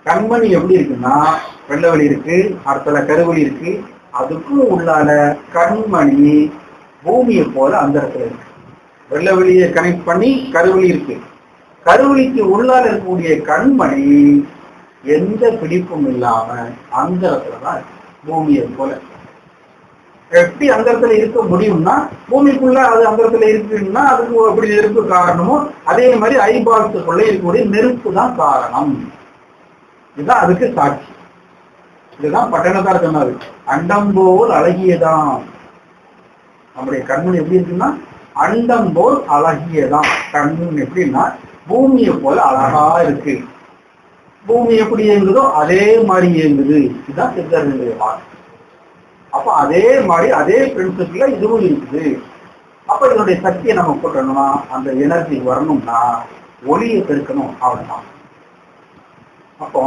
கண்மணி எப்படி இருக்குன்னா வெள்ளவெளி இருக்கு, அடுத்தல கருவெளி இருக்கு, அதுக்கும் உள்ளால கண்மணி பூமியை போல அந்த இடத்துல இருக்கு. வெள்ளவெளியை கனெக்ட் பண்ணி கருவெளி இருக்கு. கருவெளிக்கு உள்ளால இருக்கக்கூடிய கண்மணி எந்த பிடிப்பும் இல்லாம அந்த இடத்துலதான் இருக்கு, பூமியை போல. எப்படி அந்த இடத்துல இருக்க முடியும்னா, பூமிக்குள்ள அது அந்த இடத்துல இருக்குன்னா அதுக்கு எப்படி நெருப்பு காரணமோ அதே மாதிரி ஐபால்ஸுக்குள்ள இருக்கக்கூடிய நெருப்பு தான் காரணம். இதுதான் அதுக்கு சாட்சி. இதுதான் பட்டணத்தார் சொன்னாரு, அண்டம் போல் அழகியதான். நம்முடைய கண்மணி எப்படி இருக்குன்னா அண்டம் போல் அழகியதான். கண் எப்படின்னா பூமியை போல அழகா இருக்கு. பூமி எப்படி இயங்குதோ அதே மாதிரி இயங்குது. இதுதான் சித்தர்களுடைய வாக்கு. அப்ப அதே மாதிரி அதே பிரின்சிபிள்ல இதுவும் இருக்குது. அப்ப இதனுடைய சக்தியை நம்ம போட்டோம்னா, அந்த எனர்ஜி வரணும்னா ஒளியை பெருக்கணும், அவ்வளவுதான். அப்போ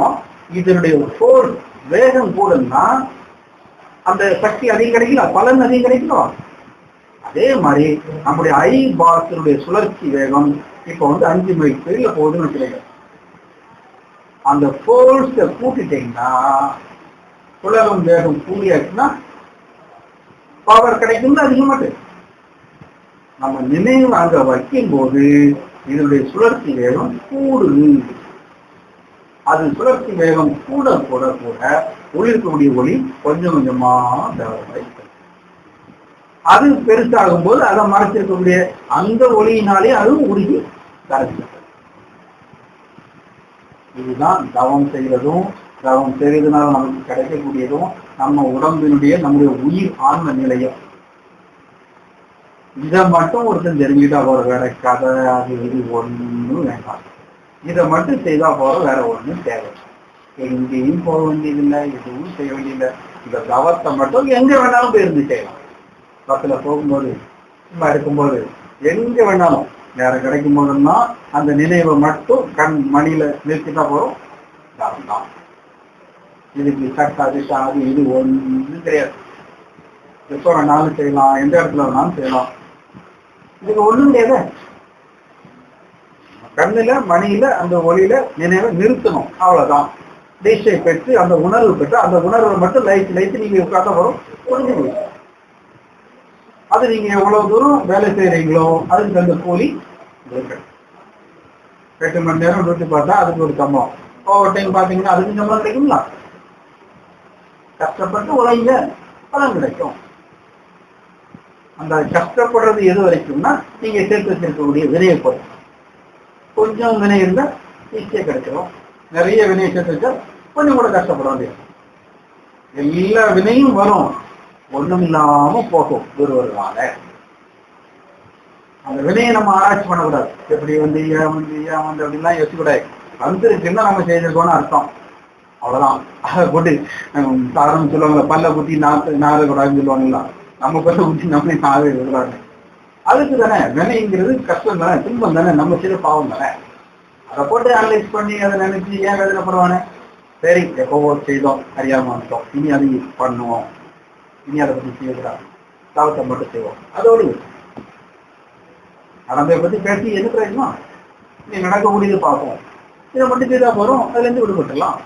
இதனுடைய ஃபோர்ஸ் வேகம் கூடன்னா அந்த சக்தி அதிகம் கிடைக்கல, பலன் அதிகம் கிடைக்கலாம். அதே மாதிரி நம்முடைய ஐபால்ஸினுடைய சுழற்சி வேகம் இப்ப 5 மைல் ஸ்பீட்ல போகுதுன்னு வச்சுக்கோங்க. அந்த ஃபோர்ஸை கூட்டிட்டீங்கன்னா, சுழலும் வேகம் கூடியாச்சுன்னா பவர் கிடைக்கும் அதிகமாட்டு. நம்ம நினைவு அங்க வைக்கும் போது இதனுடைய சுழற்சி வேகம் கூடுது. அது சுழற்சி வேகம் கூட கூட கூட ஒளிர்க்கக்கூடிய ஒளி கொஞ்சம் கொஞ்சமா டெவலப். அது பெருசாகும் போது அதை மறைச்சிருக்கக்கூடிய அந்த ஒளியினாலே அதுவும் உருகி கரைச்சி. இதுதான் தவம் செய்யறதும், தவம் செய்யறதுனால நமக்கு கிடைக்கக்கூடியதும், நம்ம உடம்பினுடைய நம்முடைய உயிர் ஆன்ம நிலையம். இதை மட்டும் ஒருத்தன் தெரிஞ்சுட்டா போற, வேற கதை அது இது ஒன்றும் வேண்டாம். இதை மட்டும் செய்தா போற, வேற ஒன்றும் தேவை. எங்கேயும் போக வேண்டியதில்லை, எதுவும் செய்ய வேண்டியதில்லை. இந்த தவத்தை மட்டும் எங்க வேணாலும் போயிருந்து செய்யலாம். பஸ்ல போகும்போது, சும்மா இருக்கும்போது, எங்க வேணாலும் நேரம் கிடைக்கும் போதுன்னா அந்த நினைவை மட்டும் கண் மணியில நிறுத்திட்டா போறோம். தான் இதுக்கு சட்டா திட்டா அது இது ஒன்றும் கிடையாது. எப்போ வேணாலும் செய்யலாம், எந்த இடத்துல வேணாலும் செய்யலாம். இதுக்கு ஒண்ணும் கிடையாது. கண்ணுல மணியில அந்த ஒளியில நினைவை நிறுத்தணும், அவ்வளவுதான். தீட்சை பெற்று அந்த உணர்வு பெற்று அந்த உணர்வை மட்டும் லைத்து நீங்க உட்கார்ந்த வரும் ஒழுங்கு போயிடும். அது நீங்க எவ்வளவு தூரம் வேலை செய்யறீங்களோ அதுக்கு தகுந்த கூலி 8 மணி நேரம் டியூட்டி பார்த்தா அதுக்கு ஒரு சம்பளம். ஓவர் டைம் பாத்தீங்கன்னா அதுக்கு சம்பளம் கிடைக்குங்களா? கஷ்டப்பட்டு உழைங்க, பலன் கிடைக்கும். அந்த கஷ்டப்படுறது எது வரைக்கும்னா நீங்க சேர்த்து வச்சிருக்கக்கூடிய வினையை பொறுத்து. கொஞ்சம் வினை இருந்தா ஈஸியா கிடைச்சிடும். நிறைய வினையை சேர்த்து வச்சா கொஞ்சம் கூட கஷ்டப்பட வேண்டியது. எல்லா வினையும் வரும், ஒண்ணும் இல்லாம போகும் ஒருவரால. அந்த வினையை நம்ம ஆராய்ச்சி பண்ணக்கூடாது. எப்படி ஏன் வந்து அப்படின்லாம் யோசிக்கூடாது. வந்துருக்குன்னா நம்ம செய்திருக்கோம்னு அர்த்தம், அவ்வளவுதான். அதை போட்டு சாதாரண சொல்லுவாங்க, பல்ல குத்தி நாரக்கூடாதுன்னு சொல்லுவாங்களா, நம்ம பல்ல குத்தி நம்மளே நாரே விடுறாங்க. அதுக்கு தானே வினைங்கிறது கஷ்டம் தானே, துன்பம் தானே, நம்ம செய்த பாவம் தானே. அதை போட்டு அனலைஸ் பண்ணி அதை நினைச்சு ஏன் வேதனைப்படுவானே. சரி, எப்போவோ செய்தோம், அறியாம வந்துட்டோம், இனி அதை பண்ணுவோம், இனி அதை பத்தி செய்யக்கூடாது, தாவத்தை மட்டும் செய்வோம். அதோடு நடந்ததை பத்தி பேசி எது பிரயோஜனம்? நீ நடக்கக்கூடியது பார்ப்போம், இதை மட்டும் செய்தா போறோம், அதுல இருந்து விடுபட்டுலாம்.